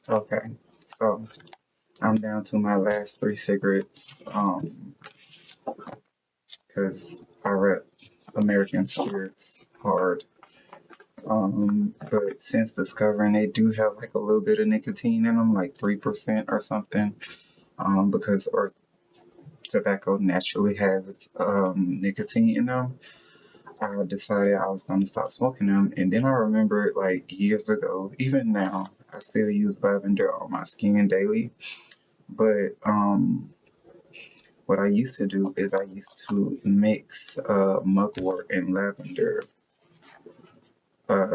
Okay, so I'm down to my last three cigarettes, because I rep American spirits hard. But since discovering they do have like a little bit of nicotine in them, like 3% or something, because or tobacco naturally has nicotine in them, I decided I was going to stop smoking them. And then I remembered like years ago, even now, I still use lavender on my skin daily. But what I used to do is I used to mix mugwort and lavender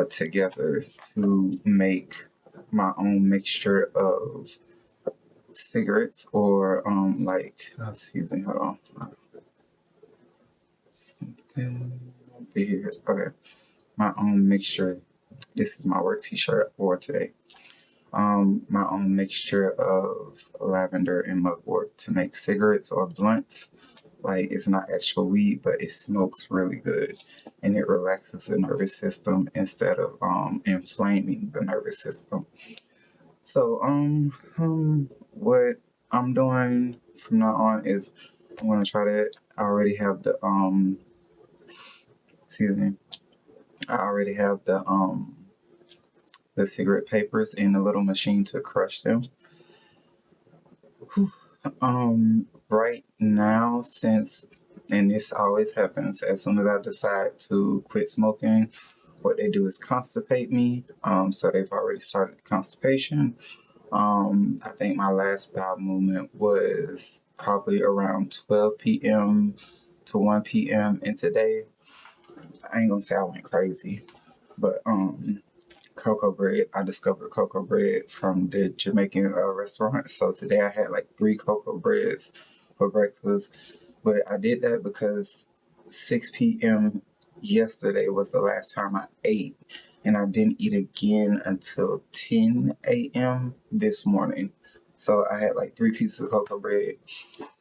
together to make my own mixture of cigarettes or excuse me, hold on. Something over here. Okay. My own mixture. This is my work t-shirt for today. My own mixture of lavender and mugwort to make cigarettes or blunts. Like it's not actual weed, but it smokes really good, and it relaxes the nervous system instead of inflaming the nervous system. So what I'm doing from now on is I'm gonna try that. I already have the excuse me. I already have the cigarette papers in the little machine to crush them. Whew. Right now, since, and this always happens as soon as I decide to quit smoking, what they do is constipate me. So they've already started constipation. I think my last bowel movement was probably around 12 p.m. to 1 p.m. And today, I ain't gonna say I went crazy, but cocoa bread. I discovered cocoa bread from the Jamaican restaurant. So today I had like three cocoa breads for breakfast. But I did that because 6 p.m. yesterday was the last time I ate, and I didn't eat again until 10 a.m. this morning. So I had like three pieces of cocoa bread,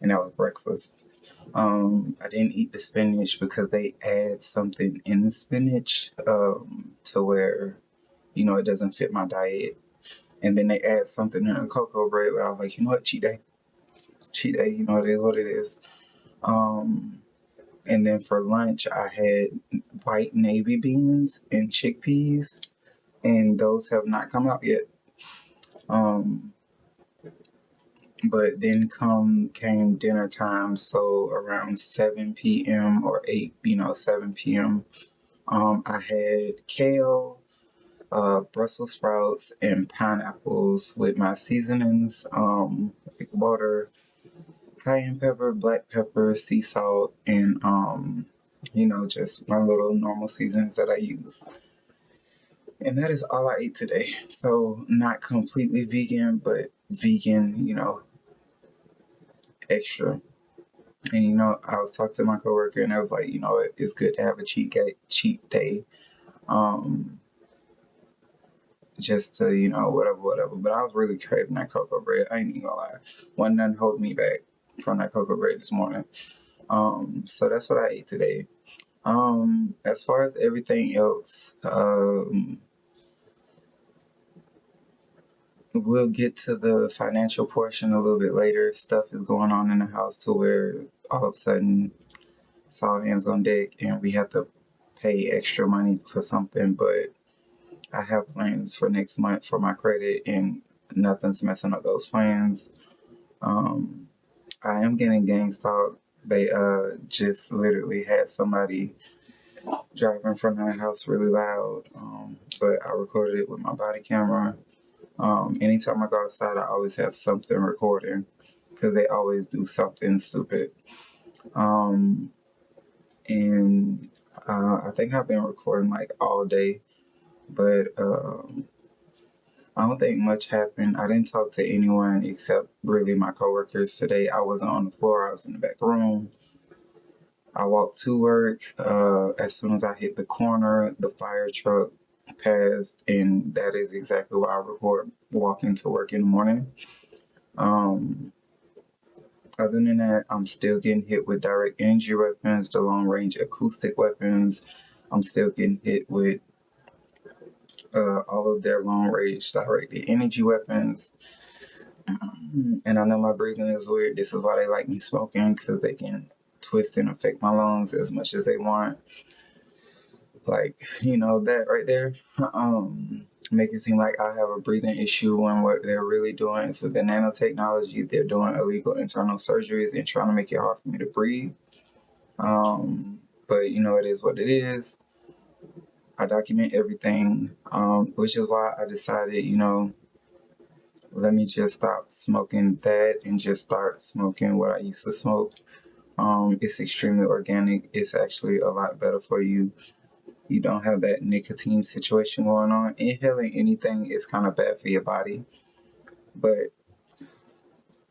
and that was breakfast. I didn't eat the spinach because they add something in the spinach to where it doesn't fit my diet. And then they add something in the cocoa bread, but I was like, you know what, cheat day, it is what it is. And then for lunch, I had white navy beans and chickpeas, and those have not come out yet. Um, but then came dinner time, so around 7 p.m. or 8, 7 p.m. I had kale, Brussels sprouts and pineapples with my seasonings, like water, cayenne pepper, black pepper, sea salt, and just my little normal seasonings that I use. And that is all I ate today. So not completely vegan, but vegan, extra. And I was talking to my coworker, and I was like, it's good to have a cheat day. Um, just to, whatever. But I was really craving that cocoa bread. I ain't even gonna lie. Wasn't nothing holding me back from that cocoa bread this morning. So that's what I ate today. As far as everything else, we'll get to the financial portion a little bit later. Stuff is going on in the house to where all of a sudden it's all hands on deck and we have to pay extra money for something, but I have plans for next month for my credit, and nothing's messing up those plans. Um, I am getting gang stalked. They just literally had somebody drive in front of the house really loud, but I recorded it with my body camera. Anytime I go outside, I always have something recording because they always do something stupid. Um, and I think I've been recording like all day, but I don't think much happened. I didn't talk to anyone except really my coworkers today. I wasn't on the floor, I was in the back room. I walked to work. As soon as I hit the corner, the fire truck passed, and that is exactly what I record walking to work in the morning. Um, Other than that, I'm still getting hit with direct energy weapons, the long range acoustic weapons. I'm still getting hit with all of their long-range directed energy weapons. And I know my breathing is weird. This is why they like me smoking, because they can twist and affect my lungs as much as they want. Like, that right there. Make it seem like I have a breathing issue when what they're really doing is with the nanotechnology, they're doing illegal internal surgeries and trying to make it hard for me to breathe. But it is what it is. I document everything, which is why I decided, let me just stop smoking that and just start smoking what I used to smoke. It's extremely organic. It's actually a lot better for you. You don't have that nicotine situation going on. Inhaling anything is kind of bad for your body, but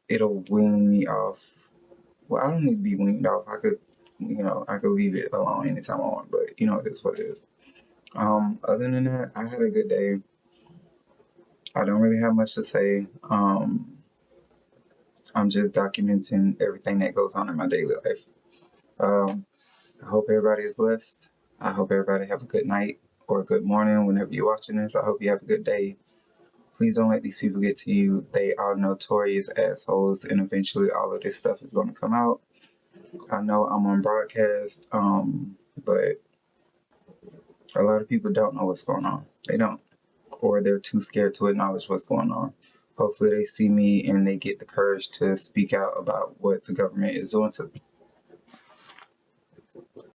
it'll wean me off. Well, I don't need to be weaned off. I could leave it alone anytime I want, but it is what it is. Other than that, I had a good day. I don't really have much to say. I'm just documenting everything that goes on in my daily life. I hope everybody is blessed. I hope everybody have a good night or a good morning whenever you're watching this. I hope you have a good day. Please don't let these people get to you. They are notorious assholes, and eventually all of this stuff is going to come out. I know I'm on broadcast, but a lot of people don't know what's going on. They don't, or they're too scared to acknowledge what's going on. Hopefully they see me and they get the courage to speak out about what the government is doing to